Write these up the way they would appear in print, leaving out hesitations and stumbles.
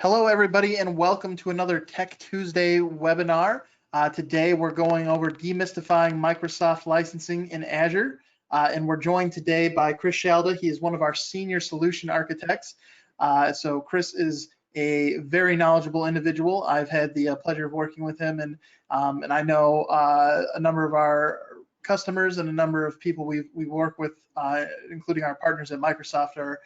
Hello, everybody, and welcome to another Tech Tuesday webinar. Today, we're going over demystifying Microsoft licensing in Azure, and we're joined today by Chris Shalda. He is one of our senior solution architects. So Chris is a very knowledgeable individual. I've had the pleasure of working with him, and I know a number of our customers and a number of people we work with, including our partners at Microsoft, are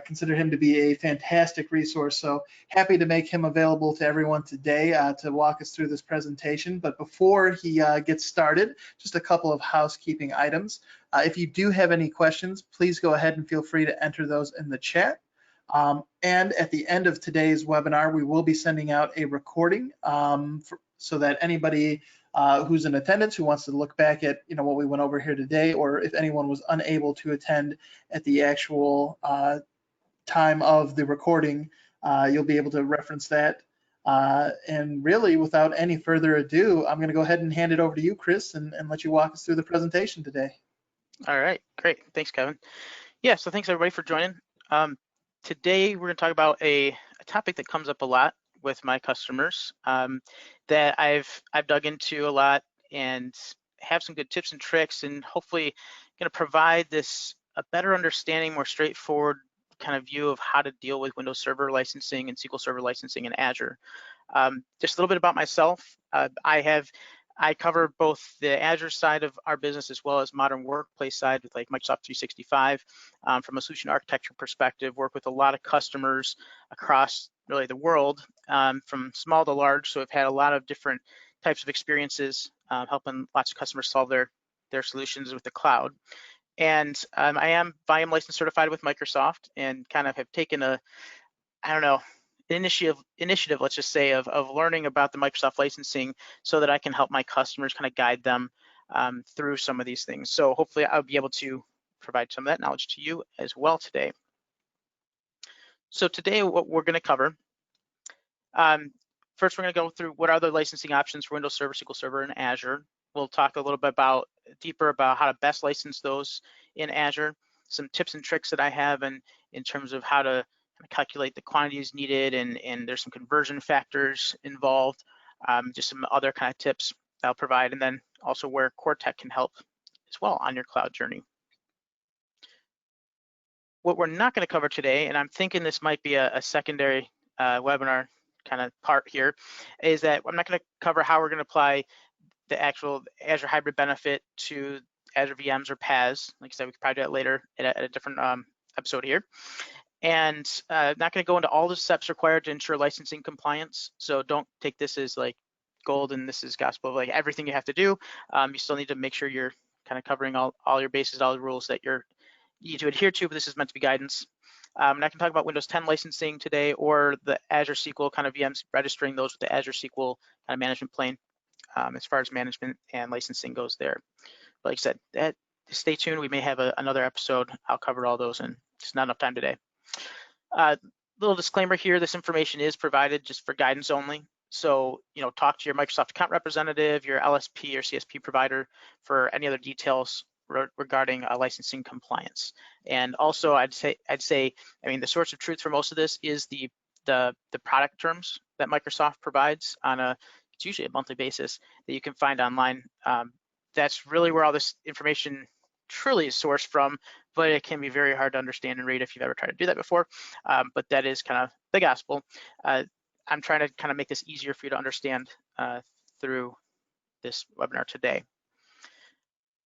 consider him to be a fantastic resource. So happy to make him available to everyone today to walk us through this presentation. But before he gets started, just a couple of housekeeping items. If you do have any questions, please go ahead and feel free to enter those in the chat. And at the end of today's webinar, we will be sending out a recording so that anybody who's in attendance who wants to look back at what we went over here today, or if anyone was unable to attend at the actual time of the recording, you'll be able to reference that. And really, without any further ado, I'm going to go ahead and hand it over to you, Chris, and let you walk us through the presentation today. All right, great. Thanks, Kevin. Yeah, so thanks everybody for joining. Today, we're going to talk about a topic that comes up a lot with my customers that I've dug into a lot and have some good tips and tricks, and hopefully going to provide a better understanding, more straightforward kind of view of how to deal with Windows Server licensing and SQL Server licensing in Azure. Just a little bit about myself. I cover both the Azure side of our business as well as modern workplace side with like Microsoft 365 from a solution architecture perspective. Work with a lot of customers across really the world, from small to large. So I've had a lot of different types of experiences helping lots of customers solve their solutions with the cloud. And I am volume license certified with Microsoft, and kind of have taken initiative, let's just say, of learning about the Microsoft licensing so that I can help my customers kind of guide them through some of these things. So hopefully I'll be able to provide some of that knowledge to you as well today. So today what we're going to cover, first we're going to go through what are the licensing options for Windows Server, SQL Server, and Azure. We'll talk a little bit deeper about how to best license those in Azure, some tips and tricks that I have in terms of how to calculate the quantities needed, and there's some conversion factors involved, just some other kind of tips I'll provide, and then also where Core Tech can help as well on your cloud journey. What we're not going to cover today, and I'm thinking this might be a secondary webinar kind of part here, is that I'm not going to cover how we're going to apply the actual Azure Hybrid Benefit to Azure VMs or PaaS. Like I said, we could probably do that later at a different episode here. And not going to go into all the steps required to ensure licensing compliance. So don't take this as like gold and this is gospel of like everything you have to do. You still need to make sure you're kind of covering all your bases, all the rules that you need to adhere to, but this is meant to be guidance. I'm not going to talk about Windows 10 licensing today or the Azure SQL kind of VMs, registering those with the Azure SQL kind of management plane as far as management and licensing goes there. But like I said, stay tuned. We may have another episode. I'll cover all those, and just not enough time today. Little disclaimer here, this information is provided just for guidance only. So, talk to your Microsoft account representative, your LSP or CSP provider for any other details regarding licensing compliance. And also I'd say, the source of truth for most of this is the product terms that Microsoft provides on it's usually a monthly basis that you can find online. That's really where all this information truly is sourced from, but it can be very hard to understand and read if you've ever tried to do that before. But that is kind of the gospel. I'm trying to kind of make this easier for you to understand through this webinar today.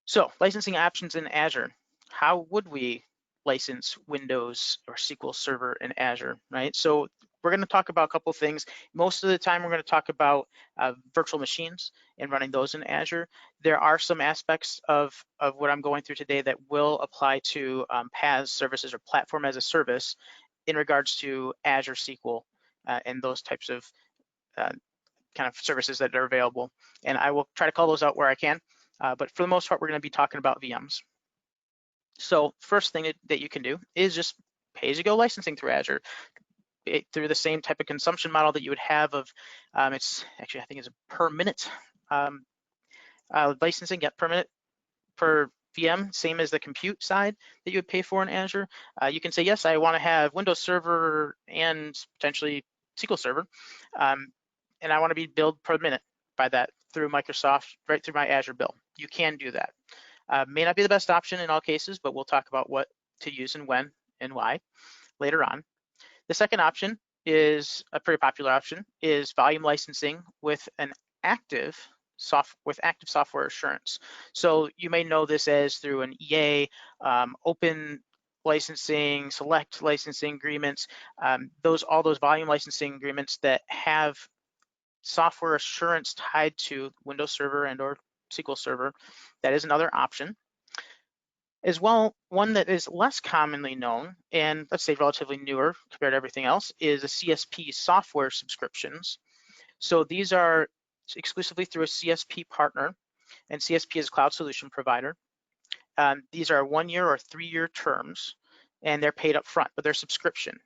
So licensing options in Azure. How would we license Windows or SQL Server in Azure, right? So we're going to talk about a couple of things. Most of the time, we're going to talk about virtual machines and running those in Azure. There are some aspects of what I'm going through today that will apply to PaaS services or platform as a service in regards to Azure SQL and those types of kind of services that are available. And I will try to call those out where I can. But for the most part, we're going to be talking about VMs. So first thing that you can do is just pay-as-you-go licensing through Azure. Through the same type of consumption model that you would have of, it's actually, I think it's a per minute licensing, per minute per VM, same as the compute side that you would pay for in Azure. You can say, yes, I want to have Windows Server and potentially SQL Server, and I want to be billed per minute by that through Microsoft, right through my Azure bill. You can do that. May not be the best option in all cases, but we'll talk about what to use and when and why later on. The second option is a pretty popular option, is volume licensing with an active software assurance. So you may know this as through an EA, open licensing, select licensing agreements, all those volume licensing agreements that have software assurance tied to Windows Server and or SQL Server. That is another option. As well, one that is less commonly known and let's say relatively newer compared to everything else is a CSP software subscriptions. So these are exclusively through a CSP partner, and CSP is a cloud solution provider. These are 1 year or 3 year terms, and they're paid up front, but they're subscription.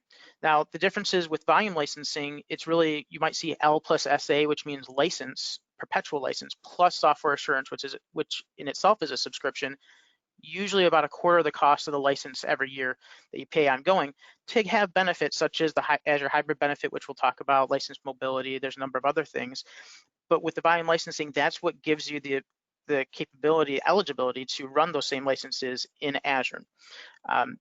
Now, the differences with volume licensing, it's really, you might see L plus SA, which means license, perpetual license, plus software assurance, which in itself is a subscription, usually about a quarter of the cost of the license every year that you pay ongoing, to have benefits such as the Azure Hybrid Benefit, which we'll talk about, license mobility, there's a number of other things. But with the volume licensing, that's what gives you the capability, eligibility to run those same licenses in Azure.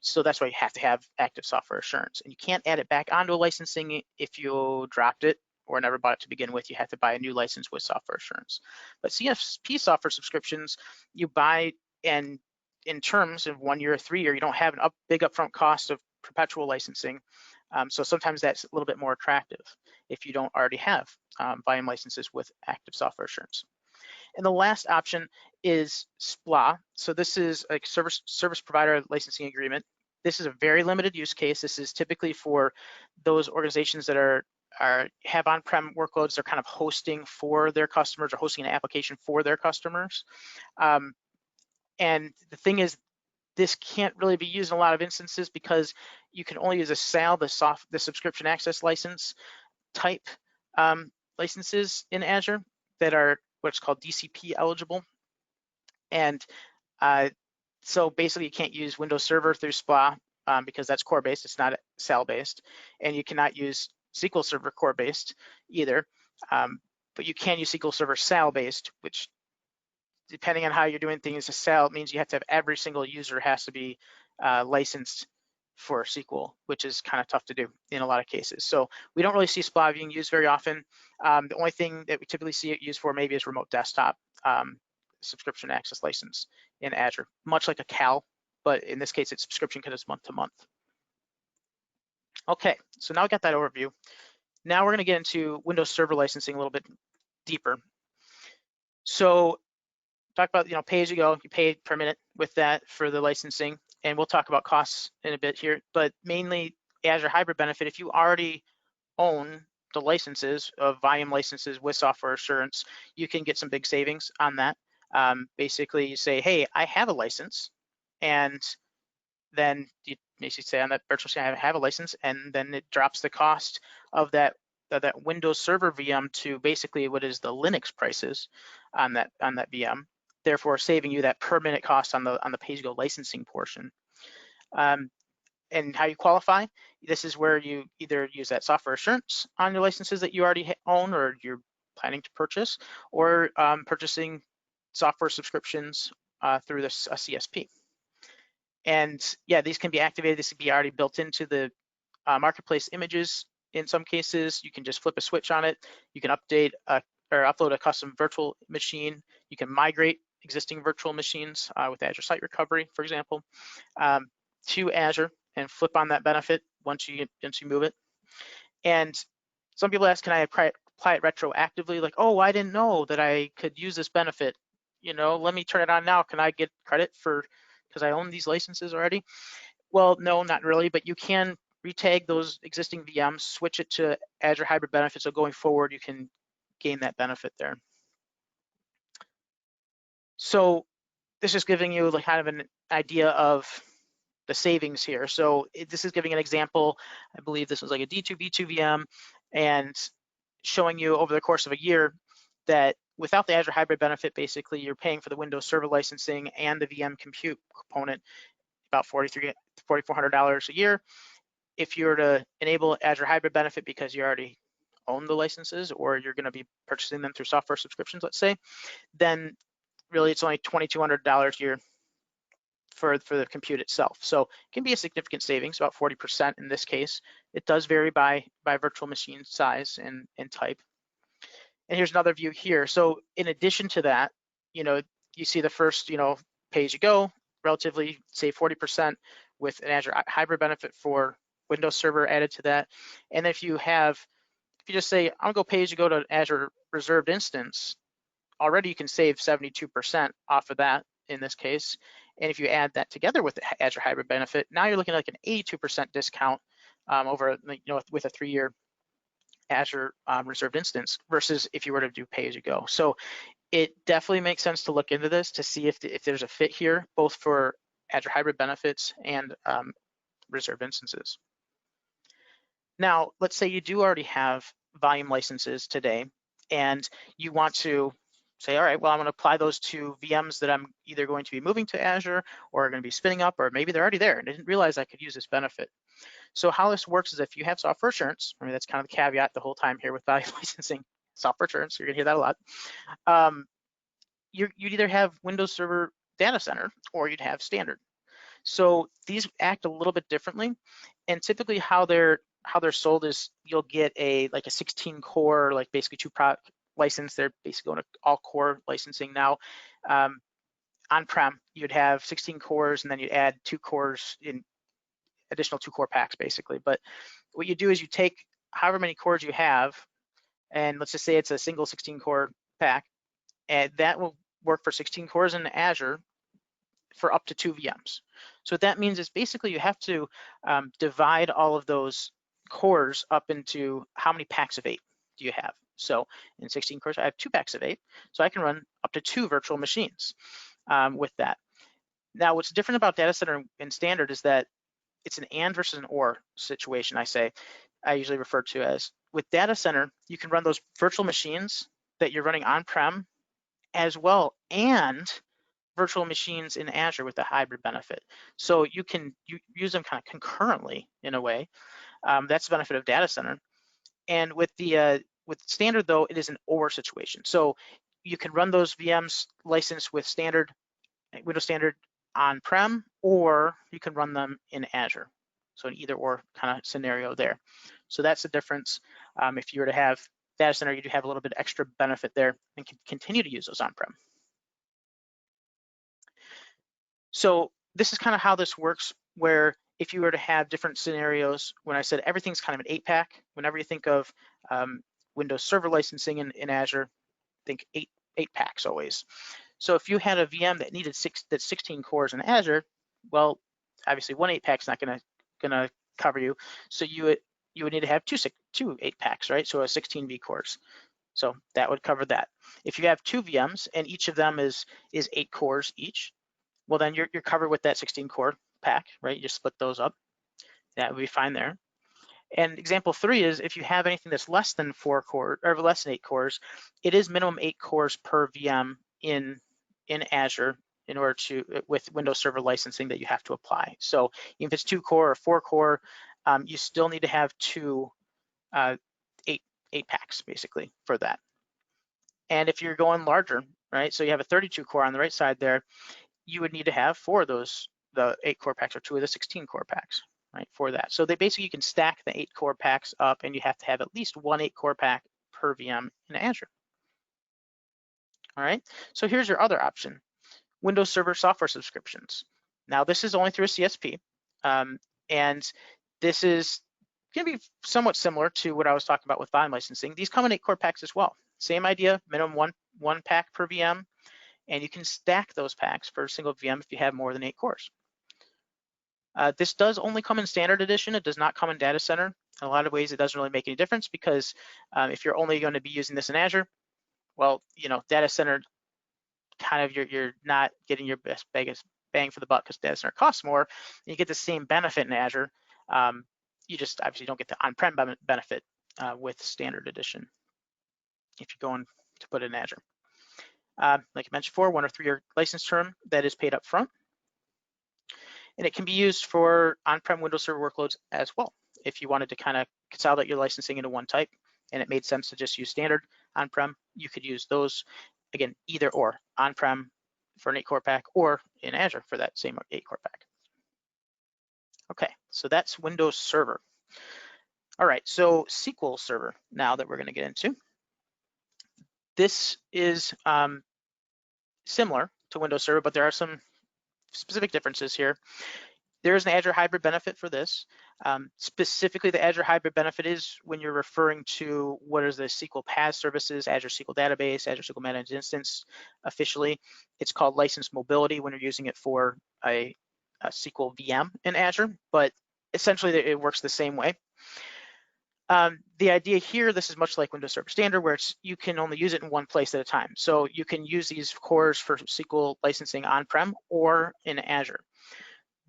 So that's why you have to have active software assurance. And you can't add it back onto a licensing if you dropped it or never bought it to begin with. You have to buy a new license with software assurance. But CSP software subscriptions, you buy, and in terms of 1 year or 3 year, you don't have a big upfront cost of perpetual licensing. So sometimes that's a little bit more attractive if you don't already have volume licenses with active software assurance. And the last option is SPLA. So this is a service provider licensing agreement. This is a very limited use case. This is typically for those organizations that have on-prem workloads. They're kind of hosting for their customers or hosting an application for their customers. And the thing is, this can't really be used in a lot of instances because you can only use a SAL, the subscription access license type licenses in Azure that are what's called DCP eligible. And so basically you can't use Windows Server through SPLA because that's core based, it's not SAL based. And you cannot use SQL Server core based either. But you can use SQL Server SAL based, which depending on how you're doing things, a SAL means you have to have every single user has to be licensed for SQL, which is kind of tough to do in a lot of cases. So we don't really see SPLA being used very often. The only thing that we typically see it used for maybe is remote desktop subscription access license in Azure, much like a CAL, but in this case it's subscription because it's month to month. Okay, so now we got that overview. Now we're going to get into Windows Server licensing a little bit deeper. So talk about, pay as you go, you pay per minute with that for the licensing, and we'll talk about costs in a bit here, but mainly Azure Hybrid Benefit, if you already own the licenses of volume licenses with software assurance, you can get some big savings on that. Basically you say, hey, I have a license, and then you basically say on that virtual machine, I have a license, and then it drops the cost of that Windows Server VM to basically what is the Linux prices on that VM, therefore saving you that per minute cost on the pay-as-you-go licensing portion. And how you qualify, this is where you either use that software assurance on your licenses that you already own or you're planning to purchase, or purchasing software subscriptions through a CSP. And yeah, these can be activated. This can be already built into the marketplace images. In some cases, you can just flip a switch on it. You can update or upload a custom virtual machine. You can migrate existing virtual machines with Azure Site Recovery, for example, to Azure and flip on that benefit once you move it. And some people ask, can I apply it retroactively? Like, oh, I didn't know that I could use this benefit. Let me turn it on now. Can I get credit because I own these licenses already? Well, no, not really, but you can retag those existing VMs, switch it to Azure Hybrid Benefit, so going forward, you can gain that benefit there. So this is giving you like kind of an idea of the savings here. So this is giving an example. I believe this was like a D2B2 VM, and showing you over the course of a year that without the Azure Hybrid Benefit, basically you're paying for the Windows Server licensing and the VM compute component about $4,400 a year. if you were to enable Azure Hybrid Benefit because you already own the licenses or you're going to be purchasing them through software subscriptions, let's say, then really it's only $2,200 a year for the compute itself. So it can be a significant savings, about 40% in this case. It does vary by virtual machine size and type. And here's another view here. So in addition to that, you see the first, pay-as-you-go, relatively save 40% with an Azure Hybrid Benefit for Windows Server added to that. And if you just say, I'm gonna go pay-as-you-go to Azure Reserved Instance, already you can save 72% off of that in this case. And if you add that together with the Azure Hybrid Benefit, now you're looking at like an 82% discount over, with a 3-year Azure Reserved Instance versus if you were to do pay-as-you-go. So it definitely makes sense to look into this to see if there's a fit here, both for Azure Hybrid Benefits and Reserved Instances. Now, let's say you do already have volume licenses today, and you want to say, all right, well, I'm going to apply those to VMs that I'm either going to be moving to Azure or are going to be spinning up, or maybe they're already there and I didn't realize I could use this benefit. So how this works is if you have software assurance, that's kind of the caveat the whole time here with volume licensing, software assurance, you're going to hear that a lot. You'd either have Windows Server Data Center or you'd have standard. So these act a little bit differently, and typically how they're sold is you'll get a 16 core, like basically 2-product license. They're basically going to all core licensing now. On-prem, you'd have 16 cores, and then you'd add 2 cores in additional 2-core packs, basically. But what you do is you take however many cores you have, and let's just say it's a single 16-core pack, and that will work for 16 cores in Azure for up to 2 VMs. So what that means is basically you have to divide all of those cores up into how many packs of 8 do you have. So in 16 cores, I have 2 packs of 8, so I can run up to 2 virtual machines with that. Now, what's different about data center and standard is that it's an and versus an or situation, I usually refer to as. With data center, you can run those virtual machines that you're running on-prem as well, and virtual machines in Azure with the hybrid benefit. So you use them kind of concurrently in a way. That's the benefit of data center. And with standard though, it is an or situation. So you can run those VMs licensed with standard, Windows Standard on-prem, or you can run them in Azure. So an either or kind of scenario there. So that's the difference. If you were to have data center, you do have a little bit extra benefit there and can continue to use those on-prem. So this is kind of how this works, where if you were to have different scenarios, when I said everything's kind of an 8-pack, whenever you think of Windows Server licensing in Azure, think 8 packs always. So if you had a VM that needed 16 cores in Azure, well, obviously one 8-pack is not gonna cover you. So you would need to have two 8-packs, right? So a 16 vCores. So that would cover that. If you have 2 VMs and each of them is 8 cores each, well then you're covered with that 16 core pack, right? You just split those up. That would be fine there. And example 3 is if you have anything that's less than 4 cores or less than 8 cores, it is minimum 8 cores per VM in Azure in order to, with Windows Server licensing, that you have to apply. So if it's 2 core or 4 core, you still need to have 2 8 packs basically for that. And if you're going larger, right? So you have a 32 core on the right side there, you would need to have 4 of those, the 8 core packs or 2 of the 16 core packs, right, for that. So they basically, you can stack the 8 core packs up and you have to have at least 1 8 core pack per VM in Azure. All right, so here's your other option, Windows Server software subscriptions. Now this is only through a CSP, and this is gonna be somewhat similar to what I was talking about with volume licensing. These come in 8 core packs as well. Same idea, minimum one pack per VM, and you can stack those packs for a single VM if you have more than 8 cores. This does only come in standard edition. It does not come in data center. In a lot of ways, it doesn't really make any difference because if you're only going to be using this in Azure, well, data center, kind of you're not getting your biggest bang for the buck because data center costs more. And you get the same benefit in Azure. You just obviously don't get the on-prem benefit with standard edition if you're going to put it in Azure. Like I mentioned before, 1 or 3-year license term that is paid up front. And it can be used for on-prem Windows Server workloads as well. if you wanted to kind of consolidate your licensing into one type and it made sense to just use standard on-prem, you could use those, again, either or, on-prem for an 8-core pack or in Azure for that same 8-core pack. Okay, so that's Windows Server. All right, so SQL Server now that we're going to get into. This is similar to Windows Server, but there are some specific differences here. There is an Azure Hybrid Benefit for this. Specifically, the Azure Hybrid Benefit is when you're referring to what is the SQL PaaS services, Azure SQL Database, Azure SQL Managed Instance. Officially, it's called License Mobility when you're using it for a SQL VM in Azure, but essentially it works the same way. The idea here, this is much like Windows Server Standard, where you can only use it in one place at a time. So you can use these cores for SQL licensing on-prem or in Azure.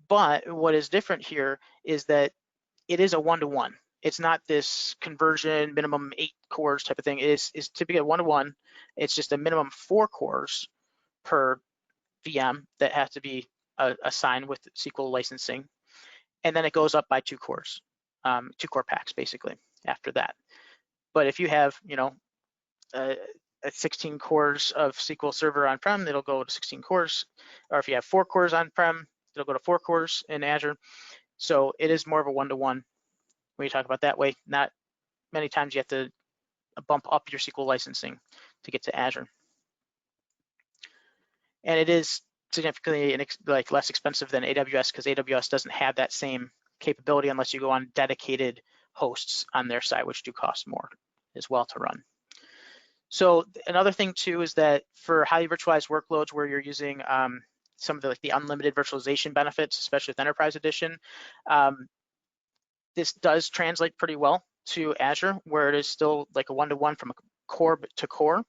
But what is different here is that it is a one-to-one. It's not this conversion minimum 8 cores type of thing. It is typically a one-to-one. It's just a minimum 4 cores per VM that have to be assigned with SQL licensing. And then it goes up by 2 cores, 2-core packs basically after that. But if you have, 16 cores of SQL Server on-prem, it'll go to 16 cores. Or if you have 4 cores on-prem, it'll go to 4 cores in Azure. So it is more of a one-to-one when you talk about that way. Not many times you have to bump up your SQL licensing to get to Azure. And it is significantly less expensive than AWS because AWS doesn't have that same capability unless you go on dedicated hosts on their side, which do cost more as well to run. So another thing too is that for highly virtualized workloads where you're using some of the unlimited virtualization benefits, especially with Enterprise Edition, this does translate pretty well to Azure, where it is still like a one-to-one from a core to core.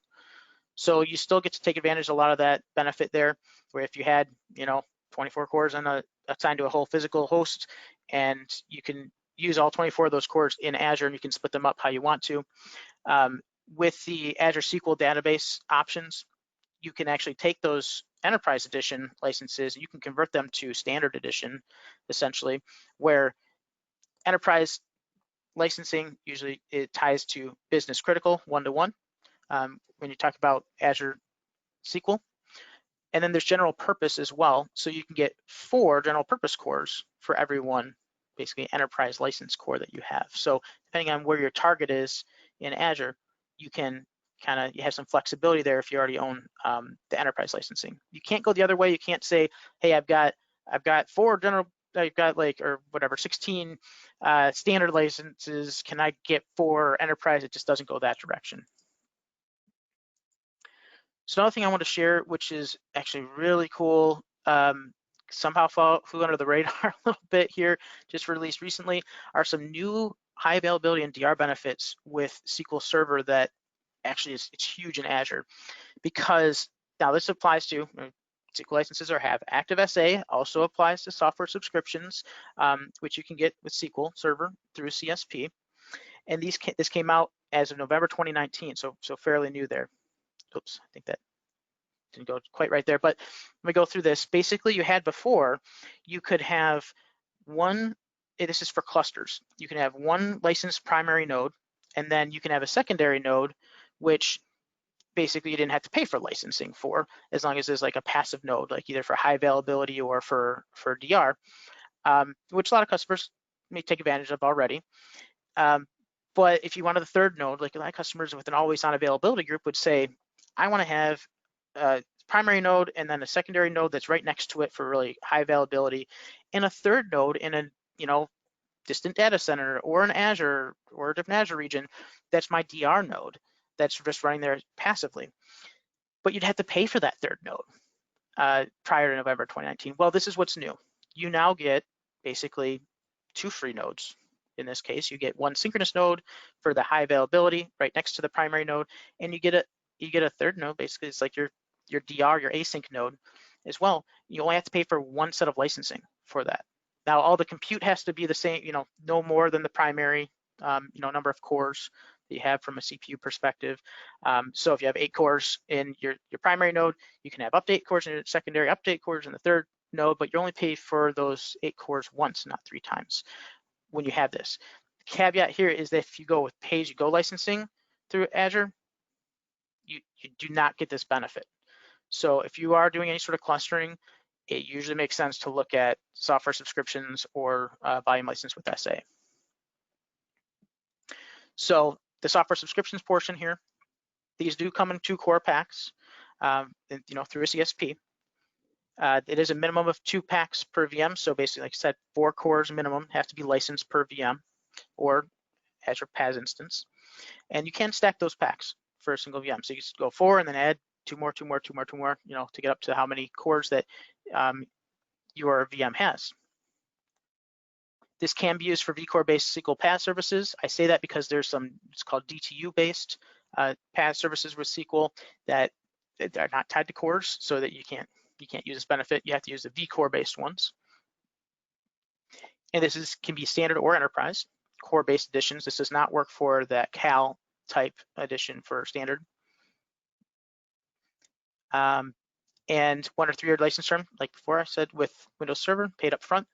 So you still get to take advantage of a lot of that benefit there, where if you had, 24 cores assigned to a whole physical host, and you can use all 24 of those cores in Azure, and you can split them up how you want to. With the Azure SQL database options, you can actually take those Enterprise Edition licenses, you can convert them to Standard Edition, essentially, where Enterprise licensing usually it ties to business critical one-to-one when you talk about Azure SQL. And then there's general purpose as well. So you can get 4 general purpose cores for every one, basically enterprise license core that you have. So depending on where your target is in Azure, you can you have some flexibility there if you already own the enterprise licensing. You can't go the other way. You can't say, hey, I've got 4 general, I've got 16 standard licenses. Can I get 4 enterprise? It just doesn't go that direction. So another thing I want to share, which is actually really cool, somehow flew under the radar a little bit here, just released recently, are some new high availability and DR benefits with SQL Server that actually it's huge in Azure, because now this applies to SQL licenses or have active SA, also applies to software subscriptions, which you can get with SQL Server through CSP. And this came out as of November 2019, so fairly new there. Oops, I think that didn't go quite right there, but let me go through this. Basically, you had before, you could have this is for clusters. You can have one licensed primary node, and then you can have a secondary node, which basically you didn't have to pay for licensing for, as long as there's like a passive node, like either for high availability or for DR, which a lot of customers may take advantage of already. But if you wanted the third node, like a lot of customers with an always-on availability group would say, I want to have a primary node and then a secondary node that's right next to it for really high availability, and a third node in a distant data center or an Azure or a different Azure region that's my DR node that's just running there passively. But you'd have to pay for that third node prior to November 2019. Well, this is what's new. You now get basically 2 free nodes. In this case, you get one synchronous node for the high availability right next to the primary node, and you get a third node. Basically, it's like your DR, your async node as well. You only have to pay for one set of licensing for that. Now, all the compute has to be the same, no more than the primary, number of cores that you have from a CPU perspective. So if you have 8 cores in your primary node, you can have update cores in your secondary, update cores in the third node, but you only pay for those 8 cores once, not 3 times when you have this. caveat here is that if you go with pay-as-you-go licensing through Azure, you do not get this benefit. So if you are doing any sort of clustering, it usually makes sense to look at software subscriptions or volume license with SA. So the software subscriptions portion here, these do come in 2 core packs, through a CSP. It is a minimum of 2 packs per VM. So basically, like I said, 4 cores minimum have to be licensed per VM or Azure PaaS instance. And you can stack those packs for a single VM. So you just go 4 and then add 2 more, to get up to how many cores that your VM has. This can be used for vCore-based SQL PaaS services. I say that because there's some, it's called DTU-based PaaS services with SQL that are not tied to cores, so that you can't use this benefit. You have to use the vCore-based ones. And this can be standard or enterprise core-based editions. This does not work for that Cal type edition for standard. And 1 or 3 year license term, like before I said, with Windows Server paid up front.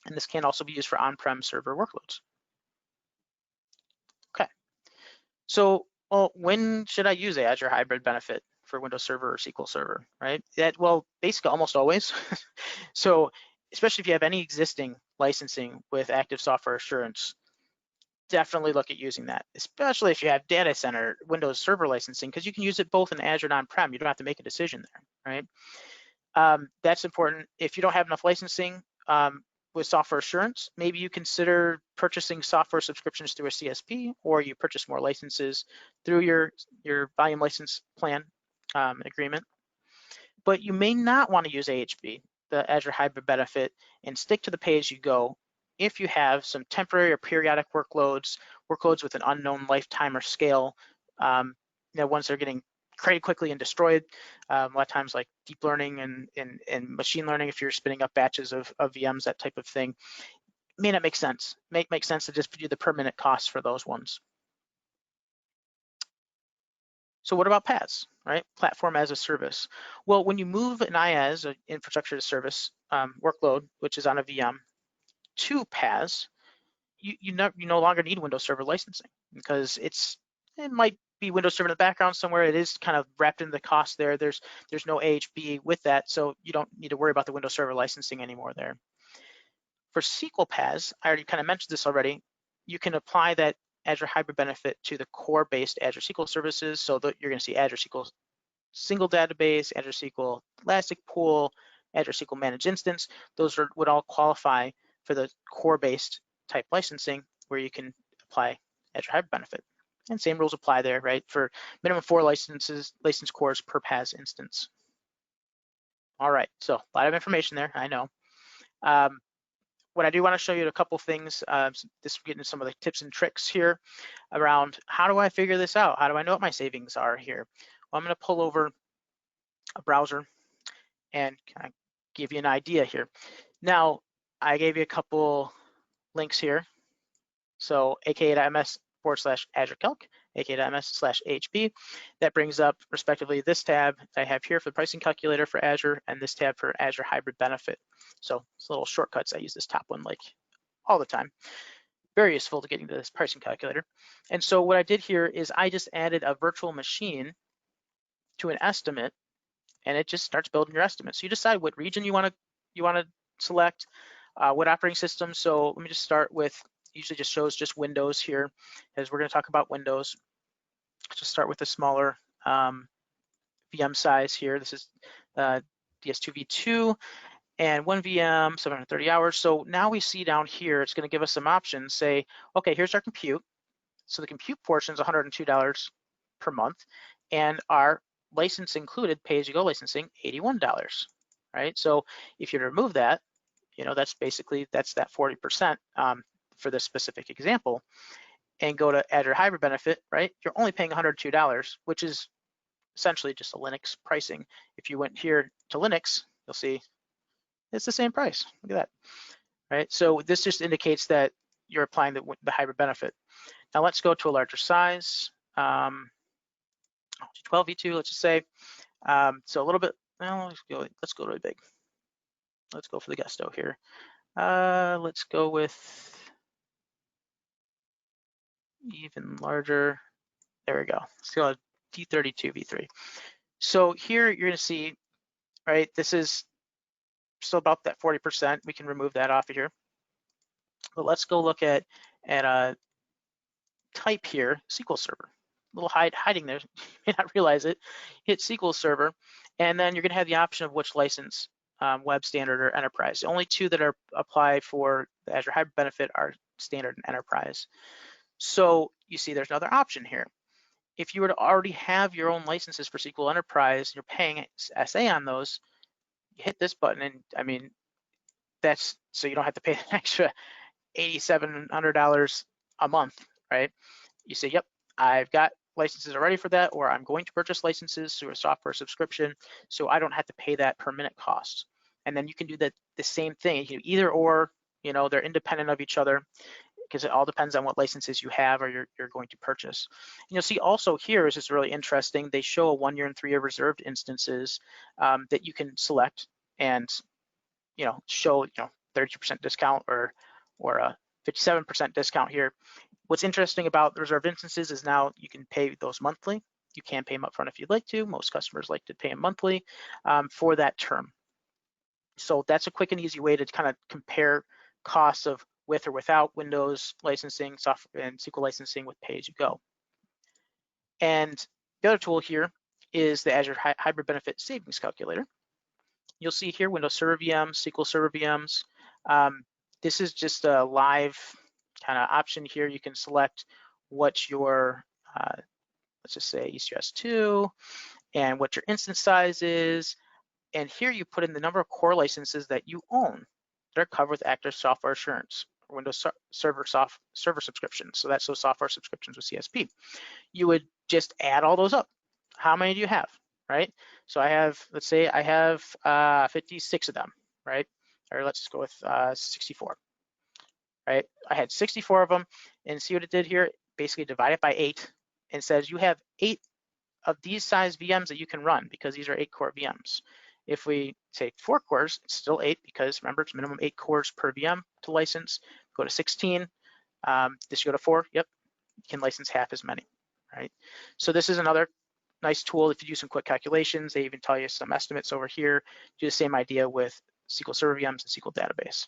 And this can also be used for on-prem server workloads. Okay, so when should I use the Azure Hybrid Benefit for Windows Server or SQL Server, right? Well, basically almost always. So especially if you have any existing licensing with active software assurance, definitely look at using that, especially if you have data center Windows Server licensing, because you can use it both in Azure and on-prem. You don't have to make a decision there, right? That's important. If you don't have enough licensing with software assurance, maybe you consider purchasing software subscriptions through a CSP, or you purchase more licenses through your volume license plan agreement. But you may not want to use AHB, the Azure Hybrid Benefit, and stick to the pay-as-you-go if you have some temporary or periodic workloads with an unknown lifetime or scale, ones that are getting created quickly and destroyed. A lot of times, like deep learning and machine learning, if you're spinning up batches of VMs, that type of thing, may not make sense. Make sense to just do the per minute costs for those ones. So what about PaaS, right? Platform as a service. Well, when you move an IaaS, an infrastructure as a service workload, which is on a VM, to PaaS, you no longer need Windows Server licensing, because it might be Windows Server in the background somewhere. It is kind of wrapped in the cost there. There's no AHB with that, so you don't need to worry about the Windows Server licensing anymore there. For SQL PaaS, I already kind of mentioned this already, you can apply that Azure Hybrid Benefit to the core-based Azure SQL services, so that you're going to see Azure SQL Single Database, Azure SQL Elastic Pool, Azure SQL Managed Instance. Those would all qualify for the core-based type licensing, where you can apply Azure Hybrid Benefit. And same rules apply there, right? For minimum 4 license cores per PaaS instance. All right, so a lot of information there, I know. What I do want to show you a couple things, this getting into some of the tips and tricks here around how do I figure this out? How do I know what my savings are here? Well, I'm going to pull over a browser and kind of give you an idea here. Now, I gave you a couple links here. So aka.ms/Azure Calc, aka.ms/AHB. That brings up respectively this tab I have here for the pricing calculator for Azure, and this tab for Azure Hybrid Benefit. So it's little shortcuts. I use this top one like all the time. Very useful to getting to this pricing calculator. And so what I did here is I just added a virtual machine to an estimate, and it just starts building your estimate. So you decide what region you want to select, what operating system. So let me just start with, usually just shows just Windows here, as we're going to talk about Windows. Let's just start with a smaller VM size here. This is DS2v2 and 1 VM, 730 hours. So now we see down here, it's going to give us some options. Say, okay, here's our compute. So the compute portion is $102 per month, and our license included, pay-as-you-go licensing, $81, right? So if you remove that, that's basically, that's that 40% for this specific example, and go to Azure Hybrid Benefit, right? You're only paying $102, which is essentially just a Linux pricing. If you went here to Linux, you'll see it's the same price. Look at that, right? So this just indicates that you're applying the hybrid benefit. Now let's go to a larger size, 12v2, let's just say. So a little bit, well, let's go really big. Let's go for the gusto here. Let's go with even larger. There we go. Let's go D32 V3. So here you're going to see, right, this is still about that 40%. We can remove that off of here. But let's go look at a type here, SQL Server. A little hiding there, you may not realize it. Hit SQL Server, and then you're going to have the option of which license, Web Standard or Enterprise. The only two that are applied for the Azure Hybrid Benefit are Standard and Enterprise. So you see there's another option here. If you were to already have your own licenses for SQL Enterprise, you're paying SA on those, you hit this button, and I mean, that's so you don't have to pay an extra $8,700 a month, right? You say, yep, I've got licenses already for that, or I'm going to purchase licenses through a software subscription, so I don't have to pay that per minute cost. And then you can do the same thing, either or, they're independent of each other, because it all depends on what licenses you have or you're going to purchase. And you'll see also here is just really interesting. They show a 1 year and 3 year reserved instances that you can select and show 30% discount or a 57% discount here. What's interesting about the reserved instances is now you can pay those monthly. You can pay them upfront if you'd like to. Most customers like to pay them monthly for that term. So that's a quick and easy way to kind of compare costs of with or without Windows licensing, software and SQL licensing with pay-as-you-go. And the other tool here is the Azure Hybrid Benefit Savings Calculator. You'll see here Windows Server VMs, SQL Server VMs. This is just a live kind of option here. You can select what your, let's just say ECS2, and what your instance size is. And here you put in the number of core licenses that you own that are covered with active software assurance, or Windows server subscriptions. So that's those software subscriptions with CSP. You would just add all those up. How many do you have, right? So I have, let's say I have 56 of them, right? Or let's just go with 64, right? I had 64 of them, and see what it did here? Basically divide it by 8, and says you have 8 of these size VMs that you can run, because these are 8 core VMs. If we say 4 cores, it's still 8, because remember, it's minimum 8 cores per VM to license. Go to 16, this go to 4, yep, you can license half as many, right? So this is another nice tool. If you do some quick calculations, they even tell you some estimates over here. Do the same idea with SQL Server VMs and SQL Database.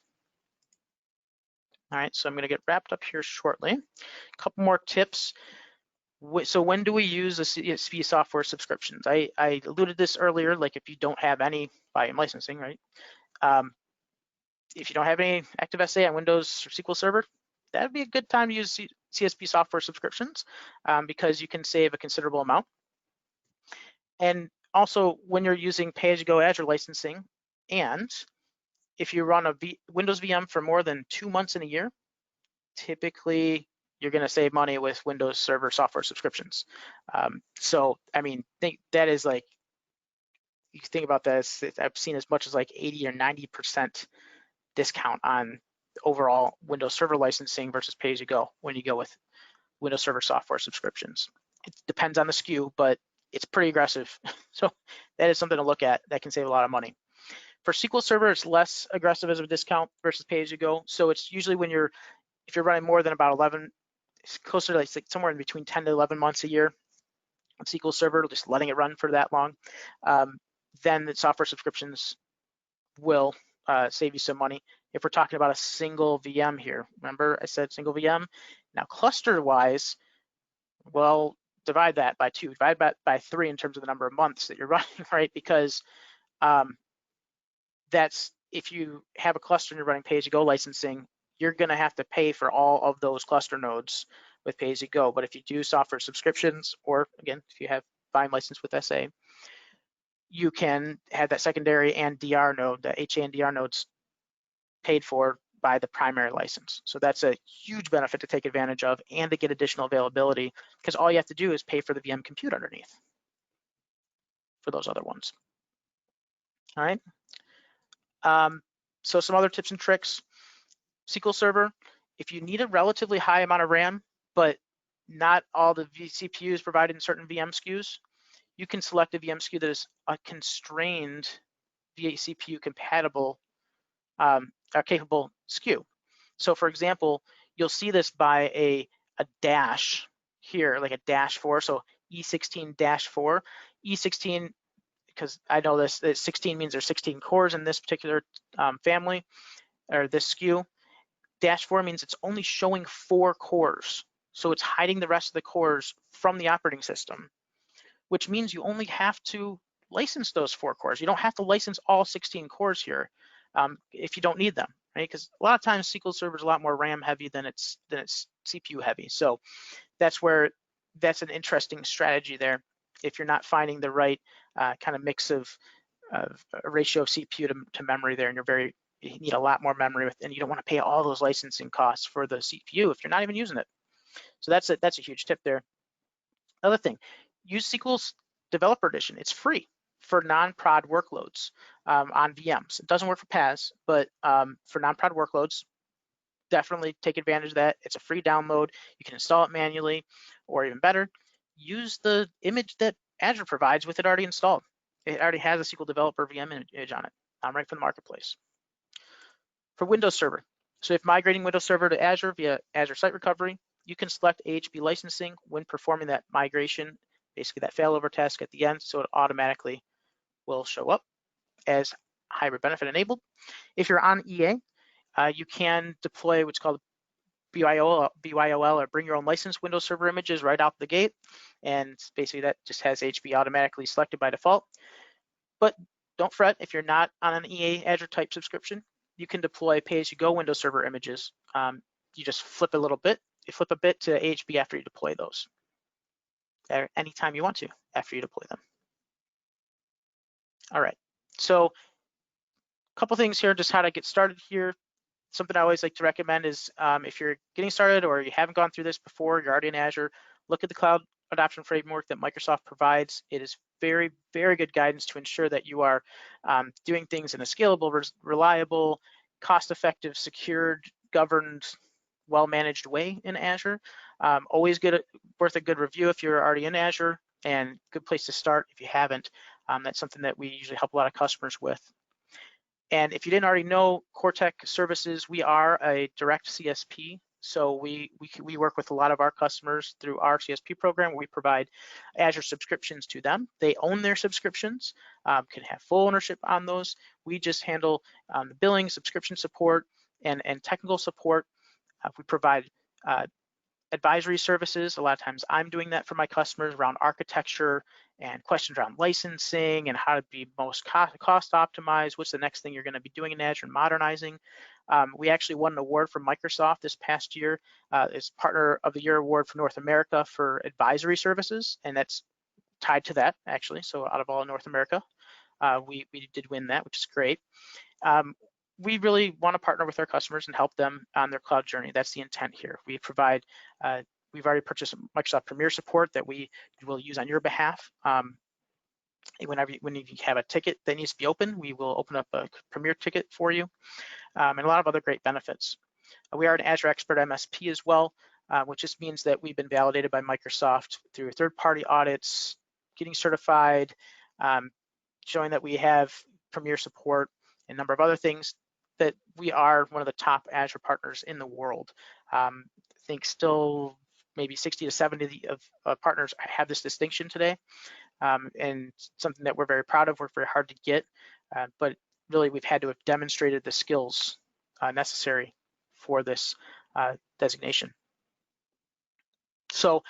All right, so I'm gonna get wrapped up here shortly. A couple more tips. So when do we use the CSP software subscriptions? I alluded this earlier, like if you don't have any volume licensing, right? If you don't have any active SA on Windows or SQL Server, that'd be a good time to use CSP software subscriptions because you can save a considerable amount. And also when you're using pay-as-you-go Azure licensing, and if you run a Windows VM for more than 2 months in a year, typically you're going to save money with Windows Server software subscriptions. So, I mean, that is like, you can think about this, I've seen as much as like 80 or 90% discount on overall Windows Server licensing versus pay-as-you-go when you go with Windows Server software subscriptions. It depends on the SKU, but it's pretty aggressive. So that is something to look at that can save a lot of money. For SQL Server, it's less aggressive as a discount versus pay-as-you-go. So it's usually when if you're running more than about 11, it's closer to like somewhere in between 10 to 11 months a year on SQL Server, just letting it run for that long, then the software subscriptions will save you some money. If we're talking about a single VM here, remember I said single VM? Now cluster-wise, well, divide that by 2, divide that by 3 in terms of the number of months that you're running, right? Because that's, if you have a cluster and you're running pay-as-you-go licensing, you're gonna have to pay for all of those cluster nodes with pay-as-you-go. But if you do software subscriptions, or again, if you have volume license with SA, you can have that secondary and DR node, the HA and DR nodes paid for by the primary license. So that's a huge benefit to take advantage of and to get additional availability, because all you have to do is pay for the VM compute underneath for those other ones. All right. So some other tips and tricks. SQL Server, if you need a relatively high amount of RAM, but not all the CPUs provided in certain VM SKUs, you can select a VM SKU that is a constrained vCPU compatible capable SKU. So for example, you'll see this by a a dash here, like a -4, so E16-4. E16, because I know this, 16 means there's 16 cores in this particular family, or this SKU. -4 means it's only showing 4 cores. So it's hiding the rest of the cores from the operating system, which means you only have to license those 4 cores. You don't have to license all 16 cores here if you don't need them, right? Because a lot of times SQL Server is a lot more RAM heavy than it's CPU heavy. So that's an interesting strategy there. If you're not finding the right kind of mix of a ratio of CPU to memory there, and you need a lot more memory and you don't want to pay all those licensing costs for the CPU if you're not even using it. So that's a huge tip there. Another thing, use SQL's Developer Edition. It's free for non-prod workloads on VMs. It doesn't work for PaaS, but for non-prod workloads, definitely take advantage of that. It's a free download. You can install it manually, or even better, use the image that Azure provides with it already installed. It already has a SQL Developer VM image on it, right from the marketplace. For Windows Server, so if migrating Windows Server to Azure via Azure Site Recovery, you can select AHB licensing when performing that migration, basically that failover task at the end, so it automatically will show up as hybrid benefit enabled. If you're on EA, you can deploy what's called BYOL, or bring your own licensed Windows Server images right out the gate, and basically that just has HB automatically selected by default. But don't fret if you're not on an EA Azure type subscription. You can deploy pay-as-you-go Windows Server images. You just flip a little bit. You flip a bit to AHB after you deploy those, or anytime you want to after you deploy them. All right, so a couple things here, just how to get started here. Something I always like to recommend is if you're getting started or you haven't gone through this before, you're already in Azure, look at the cloud adoption framework that Microsoft provides. It is very, very good guidance to ensure that you are doing things in a scalable, reliable, cost-effective, secured, governed, well-managed way in Azure. Always worth a good review if you're already in Azure, and good place to start if you haven't. That's something that we usually help a lot of customers with. And if you didn't already know, CoreTech Services, we are a direct CSP. So we work with a lot of our customers through our CSP program. We provide Azure subscriptions to them. They own their subscriptions, can have full ownership on those. We just handle the billing, subscription support, and technical support. We provide advisory services. A lot of times I'm doing that for my customers around architecture and questions around licensing and how to be most cost optimized. What's the next thing you're going to be doing in Azure and modernizing? We actually won an award from Microsoft this past year. It's Partner of the Year award for North America for advisory services, and that's tied to that actually. So out of all of North America, we did win that, which is great. We really want to partner with our customers and help them on their cloud journey. That's the intent here. We provide, we've already purchased Microsoft Premier support that we will use on your behalf. When you have a ticket that needs to be open, we will open up a Premier ticket for you, and a lot of other great benefits. We are an Azure Expert MSP as well, which just means that we've been validated by Microsoft through third-party audits, getting certified, showing that we have Premier support, and a number of other things, that we are one of the top Azure partners in the world. I think still maybe 60 to 70 of partners have this distinction today, and something that we're very proud of, worked very hard to get, but really we've had to have demonstrated the skills necessary for this designation. So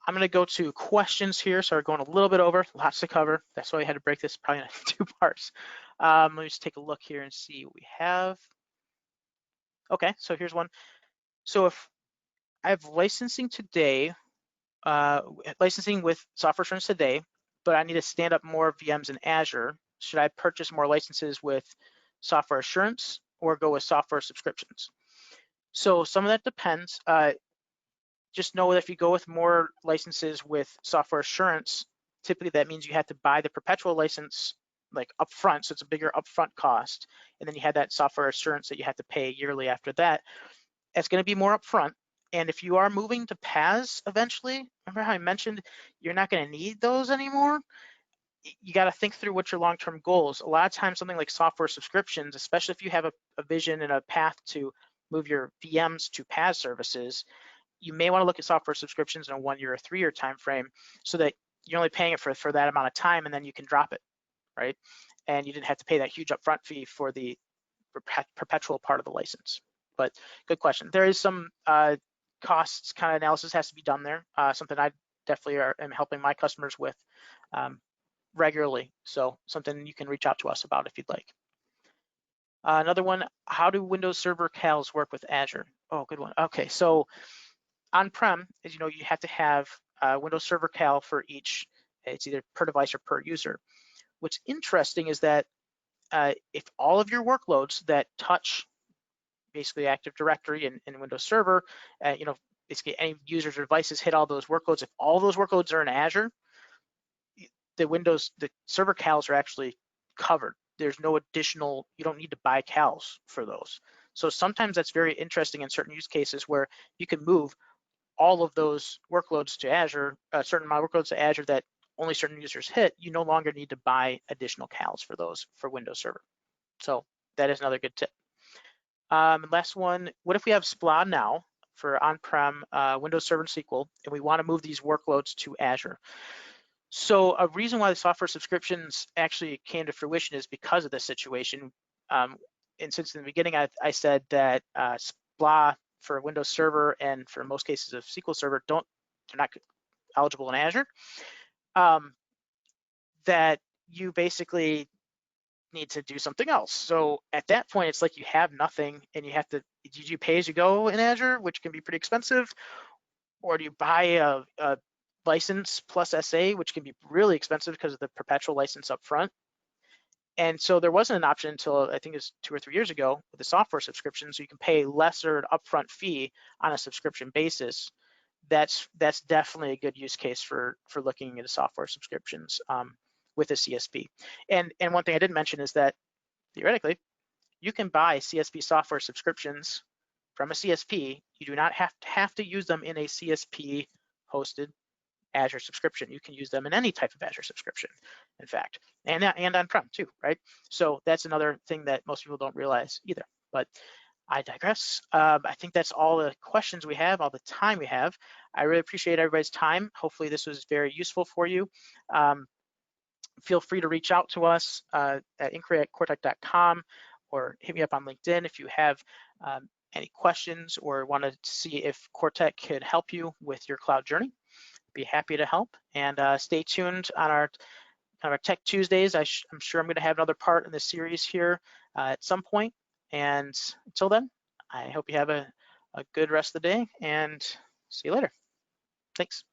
I'm going to go to questions here. So we're going a little bit over, lots to cover. That's why I had to break this probably into 2 parts. Let me just take a look here and see what we have. Okay, so here's one. So if I have licensing today, licensing with software assurance today, but I need to stand up more VMs in Azure, should I purchase more licenses with software assurance or go with software subscriptions? So some of that depends. Just know that if you go with more licenses with software assurance, typically that means you have to buy the perpetual license like upfront, so it's a bigger upfront cost, and then you have that software assurance that you have to pay yearly after that. It's going to be more upfront. And if you are moving to PaaS eventually, remember how I mentioned you're not going to need those anymore? You got to think through what your long-term goals. A lot of times something like software subscriptions, especially if you have a vision and a path to move your VMs to PaaS services, you may want to look at software subscriptions in a 1 year or 3 year time frame, so that you're only paying it for that amount of time, and then you can drop it, right? And you didn't have to pay that huge upfront fee for the perpetual part of the license. But good question. There is some costs kind of analysis has to be done there. Something I definitely am helping my customers with regularly. So something you can reach out to us about if you'd like. Another one, how do Windows Server CALs work with Azure? Oh, good one. Okay, so on-prem, as you know, you have to have Windows Server CAL for each. It's either per device or per user. What's interesting is that if all of your workloads that touch basically Active Directory and Windows Server, you know, basically any users or devices hit all those workloads, if all those workloads are in Azure, the server CALs are actually covered. There's no additional, you don't need to buy CALs for those. So sometimes that's very interesting in certain use cases where you can move all of those workloads to Azure, certain amount of workloads to Azure that only certain users hit. You no longer need to buy additional CALs for those for Windows Server. So that is another good tip. Last one, what if we have SPLA now for on-prem Windows Server and SQL, and we want to move these workloads to Azure? So a reason why the software subscriptions actually came to fruition is because of this situation. And since in the beginning, I said that SPLA for Windows Server and for most cases of SQL Server they're not eligible in Azure. That you basically need to do something else. So at that point, it's like you have nothing, and you have to. Do you pay as you go in Azure, which can be pretty expensive, or do you buy a license plus SA, which can be really expensive because of the perpetual license up front? And so there wasn't an option until I think it's 2 or 3 years ago with the software subscription, so you can pay lesser upfront fee on a subscription basis. That's definitely a good use case for looking into software subscriptions with a CSP. And one thing I didn't mention is that theoretically, you can buy CSP software subscriptions from a CSP. You do not have to use them in a CSP hosted Azure subscription. You can use them in any type of Azure subscription, in fact, and on-prem too, right? So that's another thing that most people don't realize either. But I digress. I think that's all the questions we have, all the time we have. I really appreciate everybody's time. Hopefully this was very useful for you. Feel free to reach out to us at inquiry@cortec.com or hit me up on LinkedIn if you have any questions or want to see if Cortec could help you with your cloud journey. Be happy to help, and stay tuned on our Tech Tuesdays. I'm sure I'm going to have another part in the series here at some point. And until then, I hope you have a good rest of the day, and see you later. Thanks.